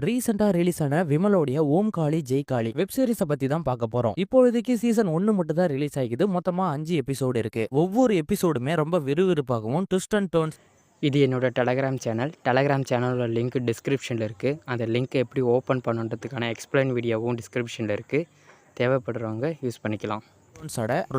ரீசெண்டா ரிலீஸ் ஆன விமலோடைய ஓம் காளி ஜெய் காளி வெப் சீரிஸ பத்தி தான் பார்க்க போறோம். இப்போதைக்கு சீசன் 1 மட்டும் தான் ரிலீஸ் ஆகிது. மொத்தமா 5 எபிசோடு இருக்கு. ஒவ்வொரு எபிசோடுமே ரொம்ப விறுவிறுப்பாகவும் ட்விஸ்ட் அண்ட் டர்ன்ஸ். இது என்னோட டெலகிராம் சேனல். டெலகிராம் சேனலோட லிங்க் டிஸ்கிரிப்ஷனில் இருக்குது. அந்த லிங்க்கை எப்படி ஓப்பன் பண்ணுன்றதுக்கான எக்ஸ்பிளைன் வீடியோவும் டிஸ்கிரிப்ஷனில் இருக்குது. தேவைப்படுறவங்க யூஸ் பண்ணிக்கலாம்.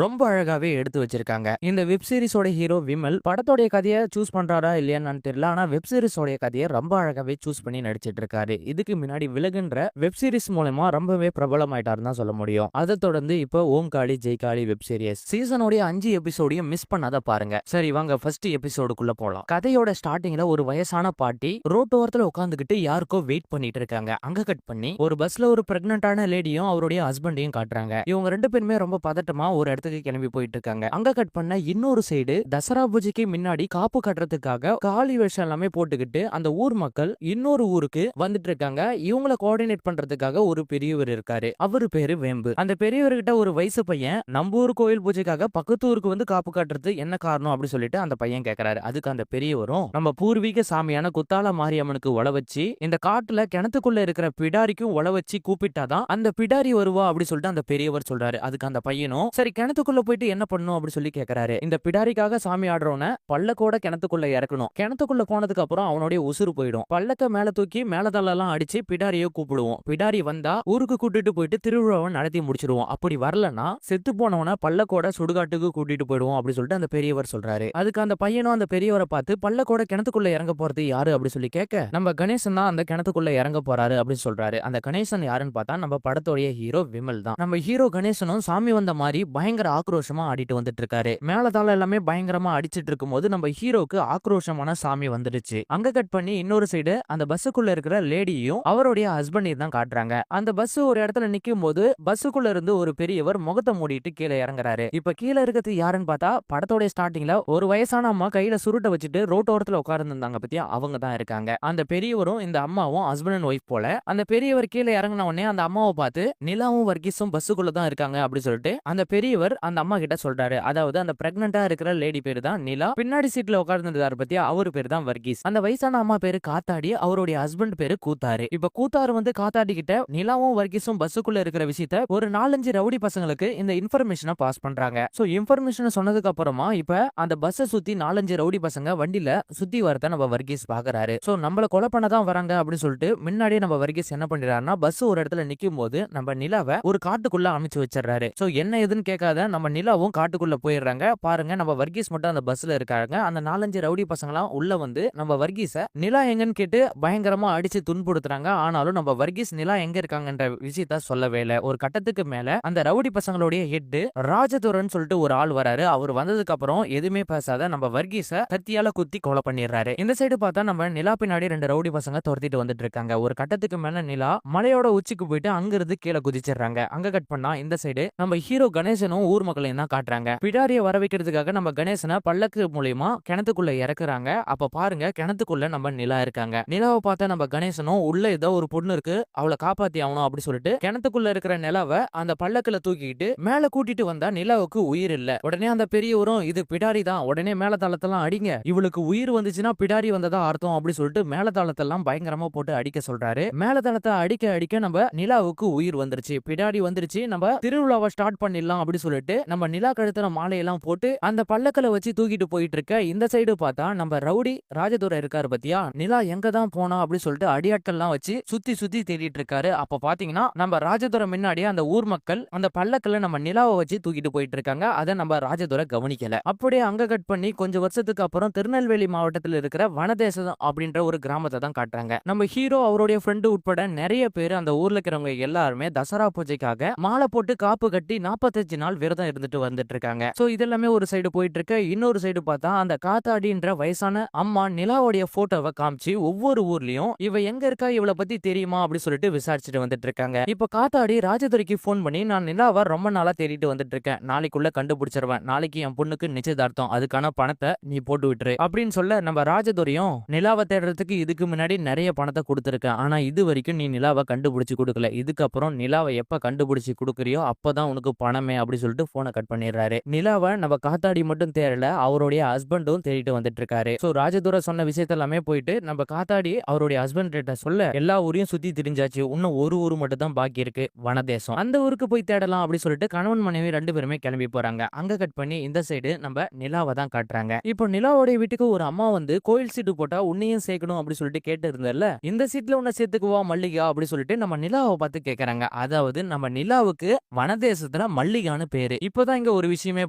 ரொம்ப அழகாவே எடுத்து வச்சிருக்காங்க. இந்த வெப் சீரிஸோட ஹீரோ விமல் படத்தோடைய கதையை சூஸ் பண்றாரா இல்லையான்னு தெரியல. ஆனா வெப் சீரிஸோட கதையை ரொம்ப அழகாவே சூஸ் பண்ணி நடிச்சிட்டு இருக்காரு. இதுக்கு முன்னாடி விலகுன்ற வெப் சீரிஸ் மூலமா ரொம்பவே பிரபலமாயிட்டாருன்னு தான் சொல்ல முடியும். அதை தொடர்ந்து இப்போ ஓம் காளி ஜெய் காளி வெப் சீரிஸ் சீசனோட 5 எபிசோடையும் மிஸ் பண்ணாத பாருங்க. சரி வாங்க ஃபர்ஸ்ட் எபிசோடுக்குள்ள போலாம். கதையோட ஸ்டார்டிங்ல ஒரு வயசான பாட்டி ரோட்டோரத்துல உட்காந்துக்கிட்டு யாருக்கோ வெயிட் பண்ணிட்டு இருக்காங்க. அங்க கட் பண்ணி ஒரு பஸ்ல ஒரு பிரெக்னன்டான லேடியும் அவருடைய ஹஸ்பண்டையும் காட்டுறாங்க. இவங்க ரெண்டு பேருமே ரொம்ப பதட்டமா ஒரு இடத்துக்கு கிளம்பி போயிட்டு இருக்காங்க. அங்க கட் பண்ண இன்னொரு சைடு தசரா பூஜைக்கு முன்னாடி காப்பு கட்டுறதுக்காக காலி வேஷம் எல்லாமே போட்டுக்கிட்டு அந்த ஊர் மக்கள் இன்னொரு ஊருக்கு வந்துட்டு இருக்காங்க. இவங்களை கோஆர்டினேட் பண்றதுக்காக ஒரு பெரியவர் இருக்காரு. அவரு பேரு வேம்பு. அந்த பெரியவர்கிட்ட ஒரு வயசு பையன் நம்ம ஊர் கோயில் பூஜைக்காக பக்கத்து ஊருக்கு வந்து காப்பு கட்டுறது என்ன காரணம் அப்படி சொல்லிட்டு அந்த பையன் கேட்கறாரு. அதுக்கு அந்த பெரியவரும் நம்ம பூர்வீக சாமியான குத்தால மாரியம்மனுக்கு உழ வச்சு இந்த காட்டுல கிணத்துக்குள்ள இருக்கிற பிடாரிக்கும் உழ வச்சு கூப்பிட்டாதான் அந்த பிடாரி வருவா அப்படி சொல்லிட்டு அந்த பெரியவர் சொல்றாரு. அதுக்கு அந்த பையனும் சரி கிணத்துக்குள்ள போயிட்டு என்ன பண்ணும் அப்படி சொல்லி கேட்கறாரு. இந்த பிடாரிக்காக சாமி ஆடுறவன பல்லக்கோட கிணத்துக்குள்ள இறக்கணும். கிணத்துக்குள்ள போனதுக்கு அப்புறம் அவனுடைய உசுறு போயிடும். பல்லக்க மேல தூக்கி மேலதெல்லாம் அடிச்சு பிடாரியை கூப்பிடுவோம். பிடாரி வந்தா ஊருக்கு கூட்டிட்டு போயிட்டு திருவிழாவை நடத்தி முடிச்சிருவோம். அப்படி வரலன்னா செத்து போனவன பல்லக்கோட சுடுகாட்டுக்கு கூட்டிட்டு போயிடுவோம் அப்படி சொல்லிட்டு அந்த பெரியவர் சொல்றாரு. அதுக்கு அந்த பையனும் அந்த பெரியவரை பார்த்து பல்லக்கோட கிணத்துக்குள்ள இறங்க போறது யாரு அப்படி சொல்லி கேட்க நம்ம கணேசன் தான் அந்த கிணத்துக்குள்ள இறங்க போறாரு அப்படின்னு சொல்றாரு. அந்த கணேசன் யாருன்னு பார்த்தா நம்ம படத்தோடைய ஹீரோ விமல் தான். நம்ம ஹீரோ கணேசனும் சாமி வந்த மாதிரி பயங்கர ஆக்ரோஷமா ஆடிட்டு வந்துட்டு இருக்காரு. மேலதால எல்லாமே பயங்கரமா அடிச்சிட்டு இருக்கும் போது நம்ம ஹீரோக்கு ஆக்ரோஷமான சாமி வந்துடுச்சு. அங்க கட் பண்ணி இன்னொரு சைடு அந்த பஸ்ஸுக்குள்ள இருக்கிற லேடியும் அவருடைய ஹஸ்பண்டையும் தான் காட்டுறாங்க. அந்த பஸ் ஒரு இடத்துல நிக்கும் போது பஸ்ஸுக்குள்ள இருந்து ஒரு பெரியவர் முகத்தை மூடிட்டு கீழே இறங்குறாரு. இப்ப கீழே இருக்கிறது யாருன்னு பார்த்தா படத்தோட ஸ்டார்டிங்ல ஒரு வயசான அம்மா கையில சுருட்டை வச்சுட்டு ரோட்டோரத்துல உட்கார்ந்து இருந்தாங்க பத்தியா, அவங்க தான் இருக்காங்க. அந்த பெரியவரும் இந்த அம்மாவும் ஹஸ்பண்ட் அண்ட் ஒய்ஃப் போல. அந்த பெரியவர் கீழே இறங்கின உடனே அந்த அம்மாவை பார்த்து நிலாவும் வர்கீஸும் பஸ்ஸுக்குள்ள தான் இருக்காங்க அப்படி சொல்லிட்டு அந்த பெரியவர் அந்த அம்மா கிட்ட சொல்றாரு. அதாவது அந்த பிரெக்னண்டா இருக்கிற லேடி பேரு தான் நிலா, பின்னாடி சீட்ல உட்கார்ந்துருந்தாரு பத்தியா, அவரு பேரு தான் வர்கீஸ். அந்த வயசான அம்மா பேரு காத்தாடி, அவருடைய ஹஸ்பண்ட் பேரு கூத்தாரு. இப்ப கூத்தாரு வந்து காத்தாடி கிட்ட நிலாவும் வர்கீஸும் பஸ்ஸுக்குள்ள இருக்கிற விஷயத்த ஒரு 4-5 ரவுடி பசங்களுக்கு இந்த இன்ஃபர்மேஷனை பாஸ் பண்றாங்க. சோ இன்ஃபர்மேஷனை சொன்னதுக்கு அப்புறமா இப்ப அந்த பஸ்ஸை சுத்தி 4-5 ரவுடி பசங்க வண்டியில சுத்தி வரத நம்ம வர்கீஸ் பாக்குறாரு. சோ நம்மள கொலை பண்ண தான் வராங்க அப்படின்னு சொல்லிட்டு முன்னாடியே நம்ம வர்கீஸ் என்ன பண்றாருன்னா பஸ் ஒரு இடத்துல நிக்கும் போது நம்ம நிலாவை ஒரு காட்டுக்குள்ள அமைச்சு வச்சிடறாரு. சோ என்ன எதுன்னு கேட்காத நம்ம நிலாவும் காட்டுக்குள்ள போயிடுறாங்க. பாருங்க நம்ம வர்கீஸ் மட்டும் அந்த பஸ்ல இருக்காங்க. அந்த 4-5 ரவுடி பசங்களாம் உள்ள வந்து நம்ம வர்கீஸ நிலா எங்கன்னு கேட்டு பயங்கரமா அடிச்சு துன்புறுத்துறாங்க. ஆனாலும் நம்ம வர்கீஸ் நிலா எங்க இருக்காங்கன்ற விஷயத்த சொல்லவே இல்லை. ஒரு கட்டத்துக்கு மேல அந்த ரவுடி பசங்களுடைய ஹெட் ராஜதுரன் சொல்லிட்டு ஒரு ஆள் வராரு. அவர் வந்ததுக்கு அப்புறம் எதுவுமே பேசாத நம்ம வர்கீஸ கத்தியால குத்தி கொலை பண்ணிடுறாரு. இந்த சைடு பார்த்தா நம்ம நிலா பின்னாடி 2 ரவுடி பசங்க துரத்திட்டு வந்துட்டு இருக்காங்க. ஒரு கட்டத்துக்கு மேல நிலா மலையோட உச்சிக்கு போயிட்டு அங்கிருந்து கீழே குதிச்சிடுறாங்க. அங்க கட் பண்ணா இந்த சைடு நம்ம ஹீரோ கணேசனும் ஊர் மக்களையும் தான் காட்டுறாங்க. பிடாரிய வர வைக்கிறதுக்காக நம்ம கணேசனை பல்லக்கு மூலியமா கிணத்துக்குள்ள இறக்குறாங்க. அப்ப பாருங்க கிணத்துக்குள்ள நம்ம நிலா இருக்காங்க. நிலாவை பார்த்தா நம்ம கணேசனும் உள்ள ஏதோ ஒரு பொண்ணு இருக்கு, அவளை காப்பாத்தி ஆகணும் அப்படி சொல்லிட்டு கிணத்துக்குள்ள இருக்கிற நிலாவை அந்த பல்லக்குல தூக்கிட்டு மேல கூட்டிட்டு வந்தா நிலாவுக்கு உயிர் இல்ல. உடனே அந்த பெரியவரும் இது பிடாரி தான், உடனே மேல தளத்தெல்லாம் அடிங்க, இவளுக்கு உயிர் வந்துச்சுன்னா பிடாரி வந்ததா அர்த்தம் அப்படி சொல்லிட்டு மேல தளத்தெல்லாம் பயங்கரமா போட்டு அடிக்க சொல்றாரு. மேல தளத்தை அடிக்க அடிக்க நம்ம நிலாவுக்கு உயிர் வந்துருச்சு, பிடாரி வந்துருச்சு, நம்ம திருவிழாவை ஸ்டார்ட் பண்ணிடலாம் அப்படி சொல்லிட்டு நம்ம நிலா கழுத்துல மாலையெல்லாம் போட்டு அந்த பல்லக்கல வச்சு தூக்கிட்டு போயிட்டு இருக்க. இந்த சைடு பார்த்தா நம்ம ரவுடி ராஜதுரை இருக்காரு பத்தியா, நிலா எங்க தான் போனா அப்படி சொல்லிட்டு அடியாட்கள்லாம் வச்சு சுத்தி சுத்தி தேடிட்டு இருக்காரு. அப்ப பாத்தீங்கன்னா நம்ம ராஜதுரை முன்னாடியே அந்த ஊர் மக்கள் அந்த பல்லக்கல நம்ம நிலாவை வச்சு தூக்கிட்டு போயிட்டு இருக்காங்க. அதை நம்ம ராஜதுரை கவனிக்கல. அப்படியே அங்க கட் பண்ணி கொஞ்சம் வருஷத்துக்கு அப்புறம் திருநெல்வேலி மாவட்டத்தில் இருக்கிற வனதேசம் அப்படின்ற ஒரு கிராமத்தை தான் காட்டுறாங்க. நம்ம ஹீரோ அவருடைய ஃப்ரெண்டு உட்பட நிறைய பேர் அந்த ஊர்ல இருக்கிறவங்க எல்லாருமே தசரா பூஜைக்காக மாலை போட்டு காப்பு கட்டி 45 நாள் விரதம் இருந்துட்டு வந்துட்டு இருக்காங்க. சோ இதெல்லாமே ஒரு சைடு போயிட்டு இருக்க. இன்னொரு சைடு பார்த்தா அந்த காத்தாடின்ற வயசான அம்மா நிலாவுடைய போட்டோவை காமிச்சு ஒவ்வொரு ஊர்லயும் இவ எங்க இருக்கா, இவளை பத்தி தெரியுமா அப்படி சொல்லிட்டு விசாரிச்சுட்டு வந்துட்டு இருக்காங்க. இப்ப காத்தாடி ராஜதுரைக்கு போன் பண்ணி நான் நிலாவை ரொம்ப நாளா தேடிட்டு வந்துட்டு இருக்கேன், நாளைக்குள்ள கண்டுபிடிச்சிருவேன், நாளைக்கு என் பொண்ணுக்கு நிச்சயதார்த்தம், அதுக்கான பணத்தை நீ போட்டு விட்டுரு அப்படின்னு சொல்ல நம்ம ராஜதுரையும் நிலாவை தேடுறதுக்கு இதுக்கு முன்னாடி நிறைய பணத்தை கொடுத்துருக்கேன், ஆனா இது வரைக்கும் நீ நிலாவை கண்டுபிடிச்சு கொடுக்கல, இதுக்கப்புறம் நிலாவை எப்ப கண்டுபிடிச்சு கொடுக்குறியோ அப்பதான் உனக்கு பணமே பண்ணலாமே அப்படி சொல்லிட்டு போனை கட் பண்ணிடுறாரு. நிலாவை நம்ம காத்தாடி மட்டும் தேடல, அவருடைய ஹஸ்பண்டும் தேடிட்டு வந்துட்டு இருக்காரு. சோ ராஜதுரை சொன்ன விஷயத்த எல்லாமே போயிட்டு நம்ம காத்தாடி அவருடைய ஹஸ்பண்ட் கிட்ட சொல்ல எல்லா ஊரையும் சுத்தி திரிஞ்சாச்சு, இன்னும் ஒரு ஊர் மட்டும் தான் பாக்கி இருக்கு, வனதேசம். அந்த ஊருக்கு போய் தேடலாம் அப்படி சொல்லிட்டு கணவன் மனைவி 2 பேருமே கிளம்பி போறாங்க. அங்க கட் பண்ணி இந்த சைடு நம்ம நிலாவை தான் காட்டுறாங்க. இப்போ நிலாவோட வீட்டுக்கு ஒரு அம்மா வந்து கோயில் சீட்டு போட்டா உன்னையும் சேர்க்கணும் அப்படி சொல்லிட்டு கேட்டு இருந்தல, இந்த சீட்ல உன்னை சேர்த்துக்குவா மல்லிகா அப்படி சொல்லிட்டு நம்ம நிலாவை பார்த்து கேக்குறாங்க. அதாவது நம்ம நிலாவுக்கு வனதேசத்துல மல்லிகான்னு பேரு. இப்போதான் இங்க ஒரு விஷயமே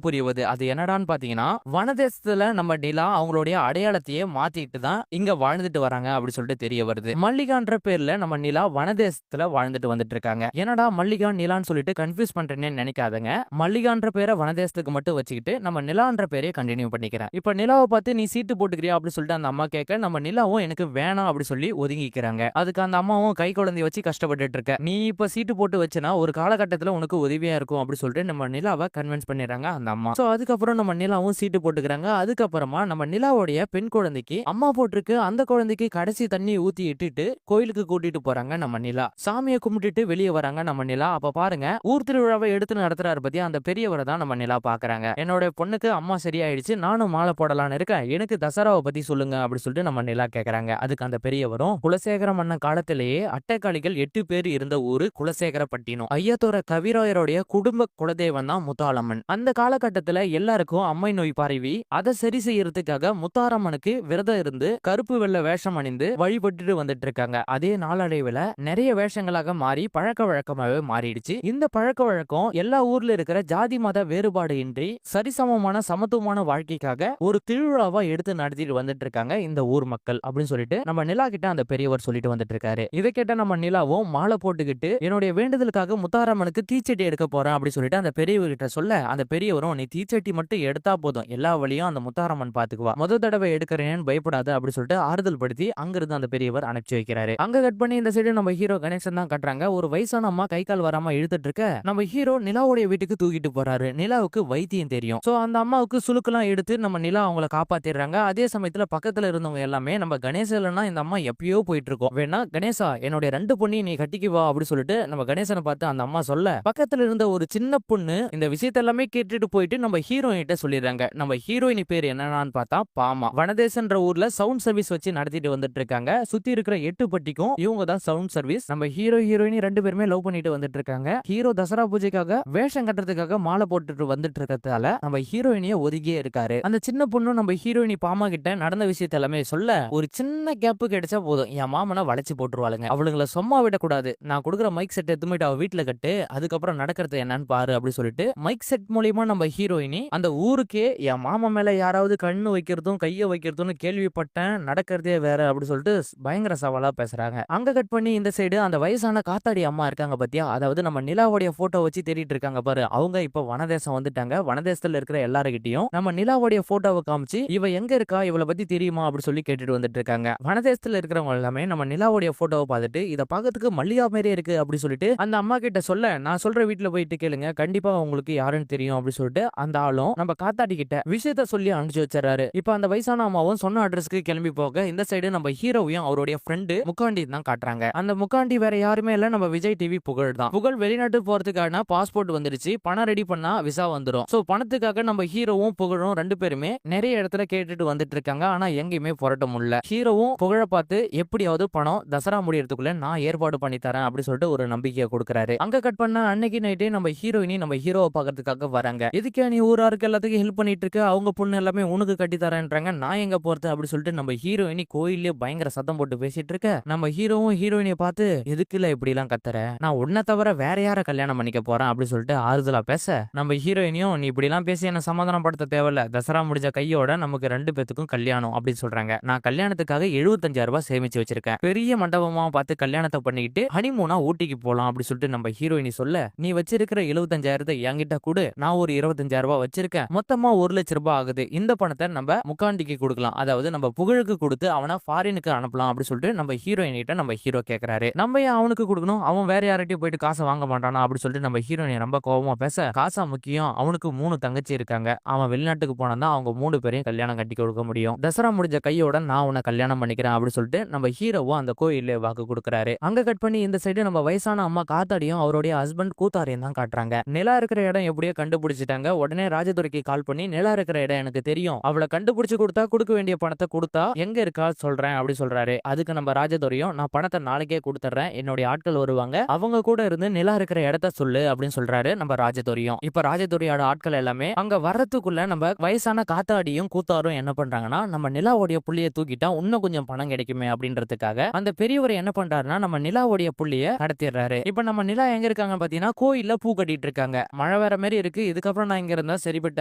புரியுது. அது என்னடான்னு பாத்தீங்கன்னா, வனதேசத்துல நம்ம நிலா அவங்களுடைய அடையாளத்தையே மாத்திட்டு தான் இங்க வாழ்ந்துட்டு வராங்க அப்படி சொல்லிட்டு தெரிய வருது. மல்லிகான்ற பேர்ல நம்ம நிலா வனதேசத்துல வாழ்ந்துட்டு வந்துட்டு இருக்காங்க. என்னடா மல்லிகா நிலான்னு சொல்லிட்டு கன்ஃபியூஸ் பண்றேன்னு நினைக்காதங்க. மல்லிகான்ற பேரை வனதேசத்துக்கு மட்டும் வச்சுக்கிட்டு நம்ம நிலான்ற பேரையே கண்டினியூ பண்ணிக்கிறேன். இப்ப நிலாவை பார்த்து நீ சீட்டு போட்டுக்கிறியா அப்படி சொல்லிட்டு அந்த அம்மா கேட்க, நம்ம நிலாவும் எனக்கு வேணாம் அப்படி சொல்லி ஒதுங்கிக்கிறாங்க. அதுக்கு அந்த அம்மாவும் கை குழந்தைய வச்சு கஷ்டப்பட்டுட்டு இருக்க, நீ இப்ப சீட்டு போட்டு வச்சுனா ஒரு காலகட்டத்துல உனக்கு உதவியா இருக்கும் அப்படி சொல்லிட்டு நம்ம நிலாவை கன்வின்ஸ் பண்ணிடுறாங்க அந்த அம்மா. சோ அதுக்கப்புறம் நம்ம நிலாவும் சீட்டு போட்டுக்கிறாங்க. அதுக்கப்புறமா நம்ம நிலாவுடைய பெண் குழந்தைக்கு அம்மா போட்டிருக்கு, அந்த குழந்தைக்கு கடைசி தண்ணி ஊத்தி இட்டுட்டு கோயிலுக்கு கூட்டிட்டு போறாங்க நம்ம நிலா. சாமியை கும்பிட்டுட்டு வெளியே வராங்க நம்ம நிலா. அப்ப பாருங்க, ஊர் திருவிழாவை எடுத்து நடத்துறாரு பத்தி அந்த பெரியவரை தான் நம்ம நிலா பாக்குறாங்க. என்னோட பொண்ணுக்கு அம்மா சரியாயிடுச்சு, நானும் மாலை போடலான்னு இருக்கேன், எனக்கு தசராவை பத்தி சொல்லுங்க அப்படி சொல்லிட்டு நம்ம நிலா கேக்குறாங்க. அதுக்கு அந்த பெரியவரும், குலசேகர மன்னன் காலத்திலேயே அட்டைக்காளிகள் 8 பேர் இருந்த ஊரு குலசேகரப்பட்டினம். ஐயத்தோர கவிராயருடைய குடும்ப குலதெய்வம் தான் முத்தாலம்மன். அந்த காலகட்டத்துல எல்லாருக்கும் அம்மை நோய் பரவி அதை சரி செய்யறதுக்காக முத்தாரம்மனுக்கு விரதம் இருந்து கருப்பு வெள்ளை வேஷம் அணிந்து வழிபட்டுட்டு வந்துட்டு இருக்காங்க. அதே நாளடைவுல நிறைய வேஷங்களாக மாறி பழக்க வழக்கமாவே மாறிடுச்சு. இந்த பழக்க வழக்கம் எல்லா ஊர்ல இருக்கிற ஜாதி மத வேறுபாடு இன்றி சரிசமமான சமத்துவமான வாழ்க்கைக்காக ஒரு திருவிழாவா எடுத்து நடத்திட்டு வந்துட்டு இருக்காங்க இந்த ஊர் மக்கள் அப்படின்னு சொல்லிட்டு நம்ம நிலா கிட்ட அந்த பெரியவர் சொல்லிட்டு வந்துட்டு இருக்காரு. இதை கேட்ட நம்ம நிலாவும் மாலை போட்டுக்கிட்டு என்னுடைய வேண்டுதலுக்காக முத்தாரம்மனுக்கு தீச்சட்டி எடுக்க போறேன் அப்படி சொல்லிட்டு அந்த பெரியவர்கிட்ட சொல்ல, அந்த பெரியவரும் நீ தீச்சட்டி மட்டும் எடுத்தா போதும், எல்லா வழியும் அந்த முத்தாரம்மன் பாத்துக்குவா, முத தடவை எடுக்கிறேன்னு பயப்படாது அப்படி சொல்லிட்டு ஆறுதல் படுத்தி அங்கிருந்து அந்த பெரியவர் அனுப்பிச்சு வைக்கிறாரு. அங்க கட் பண்ணி இந்த சைடு நம்ம ஹீரோ கணேசன் தான் கட்டுறாங்க. ஒரு வயசான அம்மா கை கால் வராம இழுத்துட்டு இருக்க நம்ம ஹீரோ நிலாவுடைய வீட்டுக்கு தூக்கிட்டு போறாரு. நிலாவுக்கு வைத்தியம் தெரியும். சோ அந்த அம்மாவுக்கு சுளுக்கெல்லாம் எடுத்து நம்ம நிலா அவங்கள காப்பாத்திடுறாங்க. அதே சமயத்துல பக்கத்துல இருந்தவங்க எல்லாமே நம்ம கணேசனா இந்த அம்மா எப்பயோ போயிட்டு இருக்கோம், வேணா கணேசா என்னுடைய 2 பொண்ணையும் நீ கட்டிக்குவா அப்படி சொல்லிட்டு நம்ம கணேசனை பார்த்து அந்த அம்மா சொல்ல, பக்கத்துல இருந்த ஒரு சின்ன பொண்ணு இந்த விஷயத்த எல்லாமே கேட்டுட்டு போயிட்டு நம்ம ஹீரோயின் கிட்ட சொல்லிடுறாங்க. நம்ம ஹீரோயின் பேர் என்னன்னு பார்த்தா பாமா. வனதேசன்ற ஊர்ல சவுண்ட் சர்வீஸ் வச்சு நடத்திட்டு வந்துட்டு இருக்காங்க. சுத்தி இருக்கிற 8 பட்டிக்கும் இவங்க தான் சவுண்ட் சர்வீஸ். நம்ம ஹீரோ ஹீரோயின் 2 பேருமே லவ் பண்ணிட்டு வந்துட்டு இருக்காங்க. ஹீரோ தசரா பூஜைக்காக வேஷம் கட்டுறதுக்காக மாலை போட்டுட்டு வந்துட்டு இருக்கிறதால நம்ம ஹீரோயினிய ஒதுக்கியே இருக்காரு. அந்த சின்ன பொண்ணு நம்ம ஹீரோயினி பாமா கிட்ட நடந்த விஷயத்த எல்லாமே சொல்ல, ஒரு சின்ன கேப் கிடைச்சா போதும் என் மாமனை வளைச்சு போட்டுருவாளுங்க, அவளுங்களை சும்மா விடக்கூடாது, நான் கொடுக்குற மைக் செட் எடுத்துட்டு அவ வீட்டுல கட்டு, அதுக்கப்புறம் நடக்கிறது என்னன்னு பாரு அப்படி சொல்லிட்டு மைக் செட் மூலியமா நம்ம ஹீரோயினி அந்த ஊருக்கே என் மாமா மேல யாராவது கண்ணு வைக்கிறதும் கைய வைக்கிறதும் கேள்விப்பட்டேன், நடக்கிறதே வேற அப்படி சொல்லிட்டு பயங்கர சவாலா பேசுறாங்க. அங்க கட் பண்ணி இந்த சைடு அந்த வயசான காத்தாடி அம்மா இருக்காங்க பத்தியா, அதாவது நம்ம நிலாவுடைய போட்டோ வச்சு தேடிட்டு இருக்காங்க பாரு, அவங்க இப்ப வனதேசம் வந்துட்டாங்க. வனதேசத்துல இருக்கிற எல்லாருக்கிட்டையும் நம்ம நிலாவுடைய போட்டோவை காமிச்சு இவ எங்க இருக்கா, இவளை பத்தி தெரியுமா அப்படி சொல்லி கேட்டுட்டு வந்துட்டு இருக்காங்க. வனதேசத்துல இருக்கிறவங்க எல்லாமே நம்ம நிலாவுடைய போட்டோவை பார்த்துட்டு இதை பார்க்கறதுக்கு மல்லிகா மாதிரியே இருக்கு அப்படி சொல்லிட்டு அந்த அம்மா கிட்ட சொல்ல, நான் சொல்ற வீட்டுல போயிட்டு கேளுங்க, கண்டிப்பா உங்களுக்கு யாருன்னு தெரியும் அப்படி சொல்லிட்டு அந்த ஆளும் நம்ம காத்தாடி கிட்ட விஷயத்த சொல்லி அனுப்பிச்சு வச்சாரு. இப்ப அந்த வயசான அம்மாவும் சொன்ன அட்ரஸ்க்கு கிளம்பி போக இந்த சைடு நம்ம ஹீரோவையும் அவருடைய ஃப்ரெண்டு முக்காண்டி தான் காட்டுறாங்க. அந்த முக்காண்டி வேற யாருமே இல்ல, நம்ம விஜய் டிவி புகழ் தான். புகழ் வெளிநாட்டு போறதுக்கான பாஸ்போர்ட் வந்துருச்சு, பணம் ரெடி பண்ணா விசா வந்துரும். சோ பணத்துக்காக நம்ம ஹீரோவும் புகழும் 2 பேருமே நிறைய இடத்துல கேட்டுட்டு வந்துட்டு இருக்காங்க. ஆனா எங்கேயுமே புரட்ட முடியல. ஹீரோவும் புகழ பார்த்து எப்படியாவது பணம் தசரா முடியறதுக்குள்ள நான் ஏற்பாடு பண்ணி தரேன் அப்படி சொல்லிட்டு ஒரு நம்பிக்கையை கொடுக்கறாரு. அங்க கட் பண்ண அன்னைக்கு நைட்டே நம்ம ஹீரோயினி நம்ம ஹீரோவை பாக்கிறதுக்காக வராங்க. எதுக்கே நீ ஊராருக்கு எல்லாத்துக்கும் ஹெல்ப் பண்ணிட்டு இருக்க, அவங்க பொண்ணு எல்லாமே உனக்கு கட்டி தரேன்றாங்க, நான் எங்க போறது அப்படி சொல்லிட்டு நம்ம ஹீரோயினி கோயிலே பயங்கர சத்தம் போட்டு பேசிட்டு இருக்க நம்ம ஹீரோவும் ஹீரோயினியை பார்த்து எதுக்குல இப்படி எல்லாம் கத்துற, நான் உன்னை தவிர வேற யார கல்யாணம் பண்ணிக்க போறேன் அப்படி சொல்லிட்டு ஆறுதலா பேச, நம்ம ஹீரோயினியும் நீ இப்படி எல்லாம் பேசி என்ன சமாதானப்படுத்த தேவையில்ல, தசரா முடிஞ்ச கையோட நமக்கு 2 பேத்துக்கும் கல்யாணம் அப்படின்னு சொல்றாங்க. நான் கல்யாணத்துக்காக 75,000 ரூபாய் சேமிச்சு வச்சிருக்கேன், பெரிய மண்டபமா பார்த்து கல்யாணத்தை பண்ணிக்கிட்டு ஹனிமூனா ஊட்டிக்கு போலாம் அப்படி சொல்லிட்டு நம்ம ஹீரோயினி சொல்ல, நீ வச்சிருக்கிற 75,000 என்கிட்ட கொடு, நான் ஒரு 25,000 ரூபாய் வச்சிருக்கேன், மொத்தமா 1,00,000 ரூபாய் ஆகுது, இந்த பணத்தை நம்ம முக்காண்டிக்கு கொடுக்கலாம், அதாவது நம்ம புகழுக்கு கொடுத்து அவனை ஃபாரினுக்கு அனுப்பலாம் அப்படி சொல்லிட்டு நம்ம ஹீரோயின் கிட்ட நம்ம ஹீரோ கேக்குறாரு. நம்ம ஏன் அவனுக்கு கொடுக்கணும், அவன் வேற யார்கிட்டயும் போயிட்டு காசை வாங்க மாட்டானா அப்படி சொல்லிட்டு நம்ம ஹீரோயின் ரொம்ப கோபமா பேச, காசா முக்கியம், அவனுக்கு 3 தங்கச்சி இருக்காங்க, அவன் வெளிநாட்டுக்கு போனா அவங்க 3 பேரையும் கல்யாணம் கட்டி கொடுக்க முடியும், தசரா முடிஞ்ச கையோட நான் உன்னை கல்யாணம் பண்ணிக்கிறேன் அப்படி சொல்லிட்டு நம்ம ஹீரோவும் அந்த கோயிலே வாக்கு கொடுக்கறாரு. அங்க கட் பண்ணி இந்த சைடு நம்ம வயசான அம்மா காத்தாடியும் அவருடைய ஹஸ்பண்ட் கூத்தாரையும் தான் காட்டுறாங்க. நிலா இருக்கிற இடம் எப்படியோ கண்டுபிடிச்சிட்டாங்க. உடனே ராஜதுரைக்கு கால் பண்ணி நிலா இருக்கிற இடம் எனக்கு தெரியும், அவளை கண்டுபிடிச்சு கொடுத்தா கொடுக்க வேண்டிய பணத்தை கொடுத்தா எங்க இருக்கா சொல்றேன் அப்படி சொல்றாரு. அதுக்கு நம்ம ராஜதுரையும் நான் பணத்தை நாளைக்கே கொடுத்துறேன், என்னுடைய ஆட்கள் வருவாங்க, அவங்க கூட இருந்து நிலா இருக்கிற இடத்த சொல்லு அப்படின்னு சொல்றாரு நம்ம ராஜதுரையும். இப்ப ராஜதுரையோட ஆட்கள் எல்லாமே அங்க வர்றதுக்குள்ள நம்ம வயசான காத்தாடியும் கூத்தாரும் என்ன பண்றாங்கன்னா நம்ம நிலாவுடைய புள்ளிய தூக்கிட்டா இன்னும் கொஞ்சம் பணம் கிடைக்குமே அப்படின்றதுக்காக அந்த பெரியவர் என்ன பண்றாருன்னா நம்ம நிலாவுடைய புள்ளிய கடத்திடுறாரு. இப்ப நம்ம நிலா எங்க இருக்காங்க பாத்தீங்கன்னா கோயில்ல பூ கட்டிட்டு இருக்காங்க. மழை வேற மாதிரி இருக்கு, இதுக்கப்புறம் நான் இங்க இருந்தா சரிப்பட்டு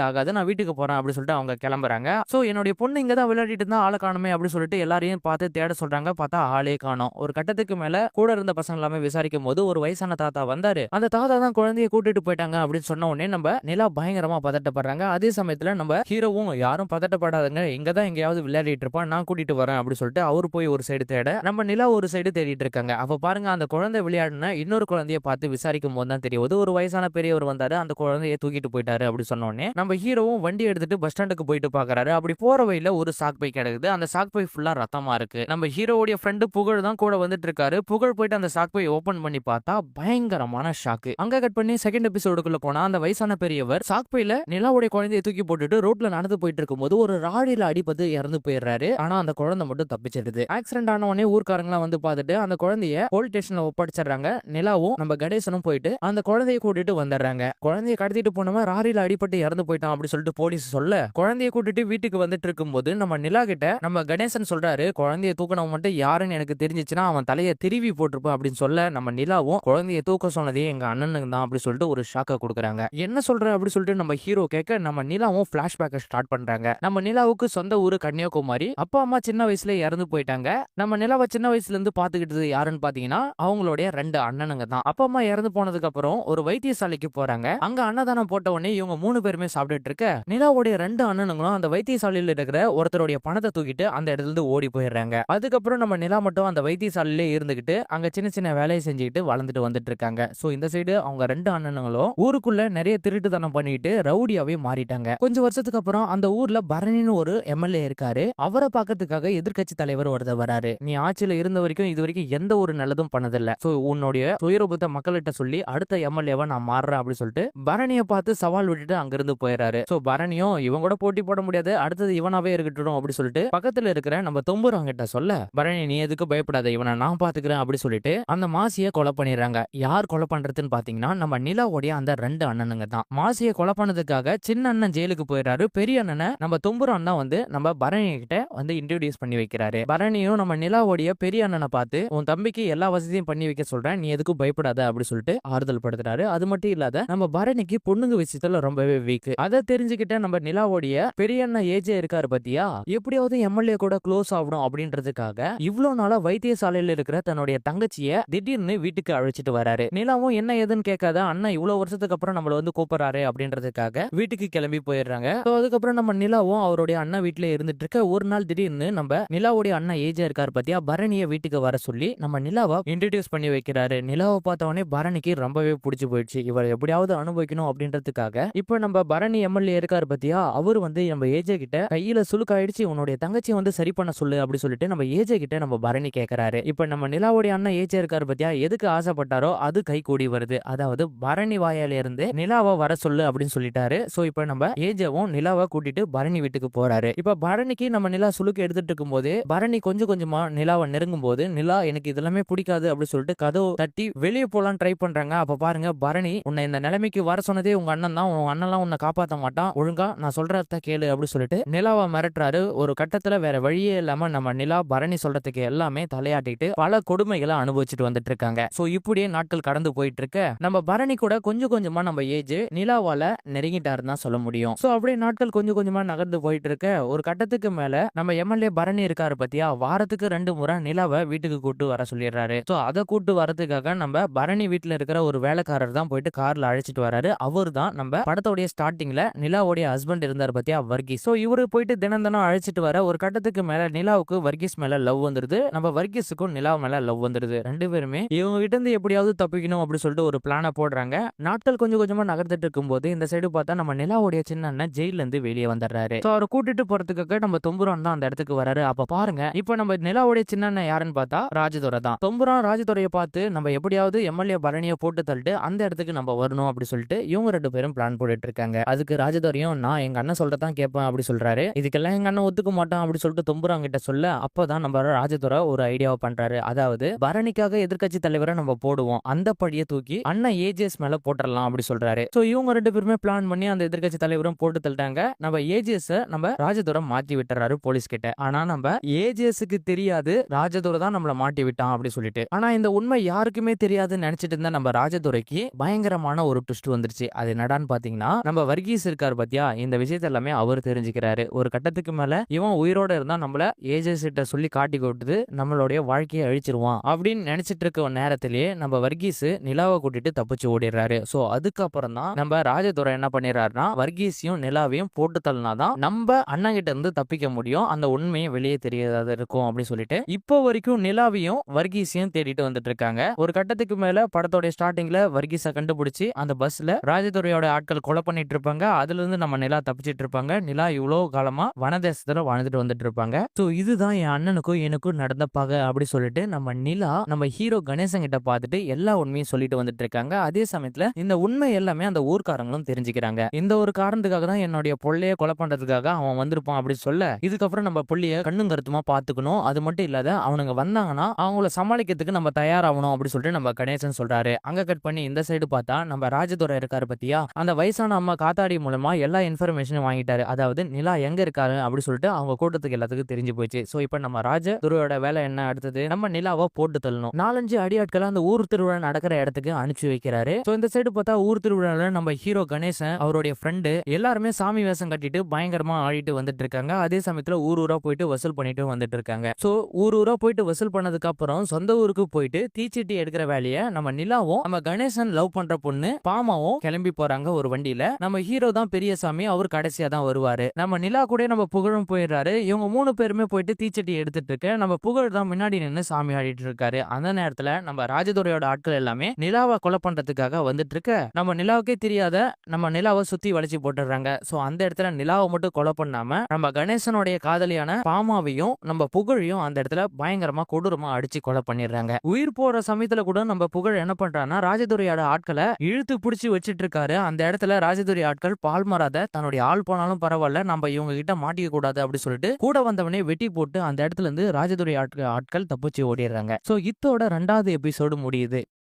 ஆகாது, நான் வீட்டுக்கு போறேன் அப்படின்னு சொல்லிட்டு அவங்க கிளம்புறாங்க. சோ என்னுடைய பொண்ணு இங்கதான் விளையாடிட்டு இருந்தா ஆளை காணுமே அப்படின்னு சொல்லிட்டு எல்லாரையும் பார்த்து தேட சொல்றாங்க. பார்த்தா ஆளே காணோம். ஒரு கட்டத்துக்கு மேல கூட இருந்த பசங்க எல்லாமே விசாரிக்கும் போது ஒரு வயசான தாத்தா வந்தாரு. அந்த தாத்தா தான் குழந்தைய கூட்டிட்டு போயிட்டாங்க அப்படின்னு சொன்ன உடனே நம்ம நிலா பயங்கரமா பதட்டப்படுறாங்க. அதே சமயத்துல நம்ம ஹீரோவும் யாரும் பதட்டப்படாதுங்க, இங்கதான் எங்கேயாவது விளையாடிட்டு இருப்பான், நான் கூட்டிட்டு வரேன் அப்படின்னு சொல்லிட்டு அவரு போய் ஒரு சைடு தேட நம்ம நிலா ஒரு சைடு தேடிட்டு இருக்காங்க. அப்ப பாருங்க அந்த குழந்தை விளையாடுன இன்னொரு குழந்தைய பார்த்து விசாரிக்கும் போது தான் தெரியுது ஒரு வயசான பெரியவர் வந்தாரு, அந்த குழந்தைய தூக்கிட்டு போயிட்டாரு அப்படி சொன்ன உடனே நம்ம ஹீரோவும் வண்டி எடுத்துட்டு பஸ் ஸ்டாண்டுக்கு போயிட்டு பாக்குறாரு. அப்படி போற வழியில ஒரு சாக் பை கிடக்குது. அந்த சாக் பை ஃபுல்லா ரத்தமா இருக்கு. நம்ம ஹீரோவுடைய ஃப்ரெண்டு புகழ் தான் கூட வந்துட்டு இருக்காரு. புகழ் போயிட்டு அந்த சாக் பை ஓபன் பண்ணி பார்த்தா பயங்கரமான ஷாக்கு. அங்க கட் பண்ணி செகண்ட் எபிசோடுக்குள்ள போனா அந்த வயசான பெரியவர் சாக் பையில நிலாவுடைய குழந்தைய தூக்கி போட்டுட்டு ரோட்ல நடந்து போயிட்டு இருக்கும்போது ஒரு ராடியில அடிபட்டு இறந்து போயிடுறாரு. ஆனா அந்த குழந்தை மட்டும் தப்பிச்சிடுது. ஆக்சிடென்ட் ஆன உடனே ஊர்க்காரங்க வந்து பார்த்துட்டு அந்த குழந்தைய போலீஸ் ஸ்டேஷன்ல ஒப்படைச்சிடுறாங்க. நிலாவும் நம்ம கணேசனும் போயிட்டு அந்த குழந்தைய கூட்டிட்டு வந்துடுறாங்க. குழந்தைய கடத்திட்டு போனவன் ராரியில அடிபட்டு இறந்து போயிட்டான் அப்படி சொல்லிட்டு போலீஸ் சொல்ல குழந்தைய கூட்டிட்டு வீட்டுக்கு வந்துட்டு இருக்கும்போது நம்ம நிலா கிட்ட நம்ம கணேசன் சொல்றாரு குழந்தைய தூக்கணவன் மட்டும் யாருன்னு எனக்கு தெரிஞ்சிச்சுன்னா அவன் தலையை திருவி போட்டிருப்பான் அப்படின்னு சொல்ல நம்ம நிலாவும் குழந்தைய தூக்க சொன்னதே எங்க அண்ணனுக்கு தான் அப்படி சொல்லிட்டு ஒரு ஷாக்க கொடுக்குறாங்க. என்ன சொல்ற அப்படி சொல்லிட்டு நம்ம ஹீரோ கேட்க நம்ம நிலாவும் பிளாஷ்பேக்கை ஸ்டார்ட் பண்றாங்க. நம்ம நிலாவுக்கு சொந்த ஊரு கன்னியாகுமரி. அப்பா அம்மா சின்ன வயசுல இறந்து போயிட்டாங்க. நம்ம நிலாவை சின்ன வயசுல இருந்து பாத்துக்கிட்டது யாருன்னு பாத்தீங்கன்னா அவங்களுடைய 2 அண்ணனுங்க தான். அப்பா அம்மா இறந்து போனதுக்கு அப்புறம் ஒரு வைத்தியசாலைக்கு போறாங்க. அங்க அன்னதானம் போட்ட உடனே இவங்க 3 பேருமே சாப்பிட்டுட்டு இருக்க நிலாவுடைய 2 அண்ணனுங்களும் அந்த வைத்தியசாலையில இருக்கிற ஒருத்தருடைய பணத்தை தூக்கிட்டு அந்த இடத்துல இருந்து ஓடி போயிடுறாங்க. அதுக்கப்புறம் நம்ம நிலா மட்டும் அந்த வைத்தியசாலையில இருந்துகிட்டு அங்க சின்ன சின்ன வேலையை செஞ்சுக்கிட்டு வளர்ந்துட்டு வந்துட்டு இருக்காங்க. சோ இந்த சைடு அவங்க 2 அண்ணனுங்களும் ஊருக்குள்ள நிறைய திருட்டுத்தனம் பண்ணிட்டு ரவுடியாவே மாறிட்டாங்க. கொஞ்சம் வருஷத்துக்கு அப்புறம் அந்த ஊர்ல பரணின்னு ஒரு எம்எல்ஏ இருக்காரு. அவரை பார்க்கறதுக்காக எதிர்க்கட்சி தலைவர் ஒருத்தர் வராரு. நீ ஆட்சியில இருந்த வரைக்கும் இது வரைக்கும் எந்த ஒரு நல்லதும் பண்ணதில்ல, சோ உன்னுடைய சுயரூபத்தை மக்கள்கிட்ட சொல்லி அடுத்த எம்எல்ஏவா நான் மாறுறேன் அப்படின்னு சொல்லிட்டு பரணியை பார்த்து சவால் விட்டுட்டு அங்கிருந்து போயிடுறாரு. சோ பரணியும் இவன் கூட போட்டி போட முடியாது, அடுத்தது இவனாவே இருக்கட்டும் அப்படி சொல்லிட்டு பக்கத்துல இருக்கிற நம்ம தொம்புரான் கிட்ட சொல்ல பரணி நீ எதுக்கு பயப்படாத, இவனை நான் பாத்துக்கிறேன் அப்படி சொல்லிட்டு அந்த மாசியை கொலை பண்ணிடுறாங்க. யார் கொலை பண்றதுன்னு பாத்தீங்கன்னா நம்ம நிலாவுடைய அந்த 2 அண்ணனுங்க தான். மாசியை கொலை பண்ணதுக்காக சின்ன அண்ணன் ஜெயிலுக்கு போயிடுறாரு. பெரிய அண்ணனை நம்ம தொம்புரான் தான் வந்து நம்ம பரணி கிட்ட வந்து இன்ட்ரோடியூஸ் பண்ணி வைக்கிறாரு. பரணியும் நம்ம நிலாவுடைய பெரிய அண்ணனை பார்த்து உன் தம்பிக்கு எல்லா வசதியும் பண்ணி வைக்க சொல்றேன், நீ எதுக்கும் பயப்படாத அப்படி சொல்லிட்டு ஆறுதல் படுத்துறாரு. அது மட்டும் இல்லாத நம்ம பரணிக்கு பொண்ணுங்க விஷயத்துல ரொம்பவே வீக். அதை தெரிஞ்சுக்கிட்ட நம்ம நிலாவுடைய பெரிய அண்ணன் ஏஜே இருக்காரு பத்தியா, எப்படியாவது எம்எல்ஏ கூட க்ளோஸ் ஆகணும் அப்படின்றதுக்காக இவ்வளவு நாளா வைத்தியசாலையில இருக்கிற தன்னுடைய தங்கச்சிய திடீர்னு வீட்டுக்கு அழைச்சிட்டு வராரு. நிலாவும் என்ன ஏதுன்னு கேட்காத அண்ணன் இவ்வளவு வருஷத்துக்கு அப்புறம் நம்மள வந்து கூப்பிடுறாரு அப்படின்றதுக்காக வீட்டுக்கு கிளம்பி போயிடுறாங்க. அதுக்கப்புறம் நம்ம நிலாவும் அவருடைய அண்ணன் வீட்டுல இருந்துட்டு இருக்க ஒரு நாள் திடீர்னு நம்ம நிலாவுடைய அண்ணன் ஏஜா இருக்காரு பத்தியா, பரணிய வீட்டுக்கு வர சொல்லி நம்ம நிலாவை இன்ட்ரோடியூஸ் பண்ணி வைக்கிறாரு. நிலாவை பார்த்தவொடனே பரணிக்கு ரொம்பவே பிடிச்சு போயிடுச்சு. இவர் எப்படியாவது அனுபவிக்கணும் அப்படின்றதுக்காக இப்ப நம்ம பரணி எம்எல்ஏ இருக்காரு பத்தியா, அவர் வந்து நம்ம ஏஜே கிட்ட கையில சுலுக்காயிடுச்சு, உன்னுடைய தங்கச்சி வந்து சரி பண்ண சொல்லு அப்படி சொல்லிட்டு நம்ம ஏஜே கிட்ட நம்ம பரணி கேட்கிறாரு. இப்ப நம்ம நிலாவுடைய அண்ணன் ஏஜே இருக்காரு பத்தியா, எதுக்கு ஆசைப்பட்டாரோ அது கை கூடி வருது. அதாவது பரணி வாயால இருந்து நிலாவை வர சொல்லு அப்படின்னு சொல்லிட்டாரு. சோ இப்ப நம்ம ஏஜவும் நிலாவை கூட்டிட்டு பரணி வீட்டுக்கு போறாரு. இப்ப பரணிக்கு நம்ம நிலா சுலுக்கு எடுத்துட்டு இருக்கும் போது பரணி கொஞ்சம் கொஞ்சமா நிலாவை நெருங்கும் போது நிலா எனக்கு இதெல்லாமே பிடிக்காது அப்படி சொல்லிட்டு கதவு தட்டி வெளியே போலாம் ட்ரை பண்றாங்க. அப்ப பாருங்க பரணி உன்னை இந்த நிலைமைக்கு வர சொன்னதே உங்க அண்ணன் தான், உங்க அண்ணன்லாம் உன்னை காப்பாற்ற மாட்டான், ஒழுங்கா நான் சொல்றத கேளு அப்படி சொல்லிட்டு நிலாவை மிரட்டுறாரு. ஒரு கட்டத்துல வேற வழியே இல்லாம நம்ம நிலா பரணி சொல்றதுக்கு எல்லாமே தலையாட்டிட்டு பல கொடுமைகளை அனுபவிச்சுட்டு வந்துட்டு இருக்காங்க. சோ இப்படியே நாட்கள் கடந்து போயிட்டு இருக்க நம்ம பரணி கூட கொஞ்சம் கொஞ்சமா நம்ம ஏஜ் நிலாவால நெருங்கிட்டாருன்னு தான் சொல்ல முடியும். சோ அப்படியே நாட்கள் கொஞ்சம் கொஞ்சமா நகர்ந்து போயிட்டு இருக்க ஒரு கட்டத்துக்கு மேல நம்ம எம்எல்ஏ பரணி இருக்காரு பத்தியா, வாரத்துக்கு 2 முறை நிலாவை வீட்டுக்கு கூட்டு வர சொல்லிடுறாரு. சோ அதை கூட்டு வரதுக்காக நம்ம பரணி வீட்டுல இருக்கிற ஒரு வேலைக்காரர் தான் போயிட்டு கார்ல அழைச்சிட்டு வராரு. அவர் தான் நம்ம படத்தோடைய ஸ்டார்டிங்ல நிலாவுடைய ஹஸ்பண்ட் இருந்தார் பத்தியா வர்கீஸ். சோ இவரு போயிட்டு தினம் தினம் அழைச்சிட்டு வர ஒரு கட்டத்துக்கு மேல நிலாவுக்கு வர்கீஸ் மேல லவ் வந்துருது, நம்ம வர்கீஸுக்கும் நிலா மேல லவ் வந்துருது. 2 பேருமே இவங்க கிட்ட இருந்து எப்படியாவது தப்பிக்கணும் அப்படி சொல்லிட்டு ஒரு பிளான போடுறாங்க. நாட்கள் கொஞ்சம் கொஞ்சமா நகர்ந்துட்டு இருக்கும் போது இந்த சைடு பார்த்தா நம்ம நிலாவுடைய சின்ன அண்ணன் ஜெயில இருந்து வெளியே வந்துடுறாரு. சோ அவரை கூட்டிட்டு போறதுக்காக நம்ம தொம்புரான் தான் அந்த இடத்துக்கு வராரு. அப்ப பாருங்க இப்ப நம்ம நிலாவுடைய சின்ன அண்ணன் யாருன்னு பார்த்தா ராஜதுரை தான். தொம்புரான் ராஜதுரையை பார்த்து நம்ம எப்படியாவது எம்எல்ஏ பரணியை போட்டு தள்ளிட்டு அந்த இடத்துக்கு நம்ம நம்ம வரணும் அப்படி சொல்லிட்டு இவங்க 2 பேரும் பிளான் போட்டுட்டு இருக்காங்க. அதுக்கு ராஜதுரையும் நான் எங்க அண்ணன் சொல்றதான் கேட்பேன் அப்படி சொல்றாரு. இதுக்கெல்லாம் எங்க அண்ணன் ஒத்துக்க மாட்டான் அப்படி சொல்லிட்டு தும்புரான் கிட்ட சொல்ல அப்பதான் நம்ம ராஜதுரை ஒரு ஐடியாவை பண்றாரு. அதாவது பரணிக்காக எதிர்க்கட்சி தலைவரை நம்ம போடுவோம், அந்த படியை தூக்கி அண்ணன் ஏஜிஎஸ் மேல போட்டுடலாம் அப்படி சொல்றாரு. சோ இவங்க 2 பேருமே பிளான் பண்ணி அந்த எதிர்க்கட்சி தலைவரும் போட்டு தள்ளிட்டாங்க. நம்ம ஏஜிஎஸ் நம்ம ராஜதுரை மாட்டி விட்டுறாரு போலீஸ் கிட்ட. ஆனா நம்ம ஏஜிஎஸ்க்கு தெரியாது ராஜதுரை தான் நம்மள மாட்டி விட்டான் அப்படி சொல்லிட்டு. ஆனா இந்த உண்மை யாருக்குமே தெரியாதுன்னு நினைச்சிட்டு இருந்த நம்ம ராஜதுரைக்கு பயங்கரமான ஒரு ட்விஸ்ட் வந்துருச்சு. அது என்னடான்னு பாத்தீங்கன்னா நம்ம வர்கீஸ் இருக்காரு பாத்தியா, இந்த விஷயத்த எல்லாமே அவர் தெரிஞ்சுக்கிறாரு. ஒரு கட்டத்துக்கு மேல இவன் உயிரோட இருந்தா நம்மள ஏஜிஎஸ் கிட்ட சொல்லி காட்டி கொடுத்து நம்மளுடைய வாழ்க்கையை அழிச்சிருவான் அப்படின்னு நினைச்சிட்டு இருக்க நேரத்திலேயே நம்ம வர்கீஸ் நிலாவை கூட்டிட்டு தப்பிச்சு ஓடிடுறாரு. சோ அதுக்கப்புறம் தான் நம்ம ராஜதுரை என்ன பண்ணிடுறாருன்னா வர்கீஸையும் நிலாவையும் போட்டு தள்ளினாதான் நம்ம அண்ணன் கிட்ட இருந்து தப்பிக்க முடியும், அந்த உண்மையை வெளியே தெரியாத இருக்கும் அப்படின்னு சொல்லிட்டு இப்போ வரைக்கும் நிலாவையும் வர்கீஸையும் தேடிட்டு வந்துட்டு இருக்காங்க. ஒரு கட்டத்துக்கு மேல படத்தோட ஸ்டார்டிங்ல வர்கீஸை கண்டுபிடிச்சு அந்த பஸ்ல ராஜதுரையோட ஆட்கள் கொலை பண்ணிட்டு இருப்பாங்க. அதுல இருந்து நம்ம நிலா தப்பிச்சிட்டு இருப்பாங்க. நிலா இவ்வளவு காலமா வனதேசத்துல வாழ்ந்துட்டு வந்துட்டு இருப்பாங்க. சோ இதுதான் என் அண்ணனுக்கும் எனக்கும் நடந்த பகை அப்படி சொல்லிட்டு நம்ம நிலா நம்ம ஹீரோ கணேசன் கிட்ட பார்த்துட்டு எல்லா உண்மையும் சொல்லிட்டு வந்துட்டு இருக்காங்க. அதே சமயத்துல இந்த உண்மை எல்லாமே அந்த ஊர்க்காரங்களும் தெரிஞ்சுக்கிறாங்க. இந்த ஒரு காரணத்துக்காக தான் என்னுடைய பொள்ளைய கொலை பண்றதுக்காக அவன் வந்திருப்பான் அப்படி சொல்ல இதுக்கப்புறம் நம்ம புள்ளிய கண்ணும் கருத்துமா பாத்துக்கணும். அது மட்டும் இல்லாத அவனுங்க வந்தாங்கன்னா அவங்கள சமாளிக்கிறதுக்கு நம்ம தயாராகணும் அப்படி சொல்லிட்டு நம்ம கணேசன் சொல்றாரு. அங்க கட் பண்ணி இந்த சைடு பார்த்தா நம்ம ராஜதுரை இருக்காரு பத்தியா, அந்த வயசான அம்மா காத்தாடி மூலமா எல்லா இன்ஃபர்மேஷனும் வாங்கிட்டாரு. அதாவது நிலா எங்க இருக்காரு அப்படி சொல்லிட்டு அவங்க கூட்டத்துக்கு எல்லாத்துக்கும் தெரிஞ்சு போச்சு. சோ இப்ப நம்ம ராஜதுரையோட வேலை என்ன, அடுத்தது நம்ம நிலாவை போட்டு தள்ளணும். 4-5 அடியாட்களை அந்த ஊர் திருவிழா நடக்கிற இடத்துக்கு அனுப்பிச்சு வைக்கிறாரு. சோ இந்த சைடு பார்த்தா ஊர் திருவிழால நம்ம ஹீரோ கணேசன் அவருடைய ஃப்ரெண்டு எல்லாருமே சாமி வேஷம் கட்டிட்டு பயங்கரமா ஆடிட்டு வந்துட்டு இருக்காங்க. அதே சமயத்துல ஊர் ஊரா போயிட்டு வசூல் பண்ணிட்டு வந்துட்டு இருக்காங்க. சோ ஊர் ஊரா போயிட்டு வசூல் பண்ணதுக்கு அப்புறம் சொந்த ஊருக்கு போயிட்டு தீச்சட்டி எடுக்கிற வேலையை நம்ம நிலாவும் நம்ம கணேசன் லவ் பண்ற பொண்ணு பாமாவும் கிளம்பி போறாங்க ஒரு வண்டியில. நம்ம ஹீரோ தான் பெரியசாமி, அவர் கடைசியா தான் வருவாரு. நம்ம நிலா கூட நம்ம புகழும் போயிடுறாரு. இவங்க 3 பேருமே போயிட்டு தீச்சட்டி எடுத்துட்டு இருக்க நம்ம புகழ் தான் முன்னாடி நின்று சாமி ஆடிட்டு இருக்காரு. அந்த நேரத்துல நம்ம ராஜதுரையோட ஆட்கள் எல்லாமே நிலாவை கொலை பண்றதுக்காக வந்துட்டு இருக்க நம்ம நிலாவுக்கே தெரியாத நம்ம நிலாவை சுத்தி வளைச்சு போட்டுறாங்க. சோ அந்த இடத்துல நிலாவை மட்டும் கொலை பண்ணாம நம்ம கணேசனுடைய காதலியான பாமாவையும் நம்ம புகழையும் அந்த இடத்துல பயங்கரமா கொடூரமா அடிச்சு கொலை பண்ணிடுறாங்க. உயிர் போற சமயத்துல கூட நம்ம புகழ் என்ன பண்றான்னா ராஜதுரையோட ஆட்களை இழுத்து பிடிச்சி வச்சிட்டு இருக்காரு. அந்த இடத்துல ராஜதுரை ஆட்கள் பால் மாறாத தன்னுடைய ஆள் போனாலும் பரவாயில்ல நம்ம இவங்க கிட்ட மாட்டிக்க கூடாது அப்படி சொல்லிட்டு கூட வந்தவனே வெட்டி போட்டு அந்த இடத்துல இருந்து ராஜதுரை ஆட்கள் தப்பிச்சு ஓடிடுறாங்க. சோ இதோட 2வது எபிசோடு முடியுது.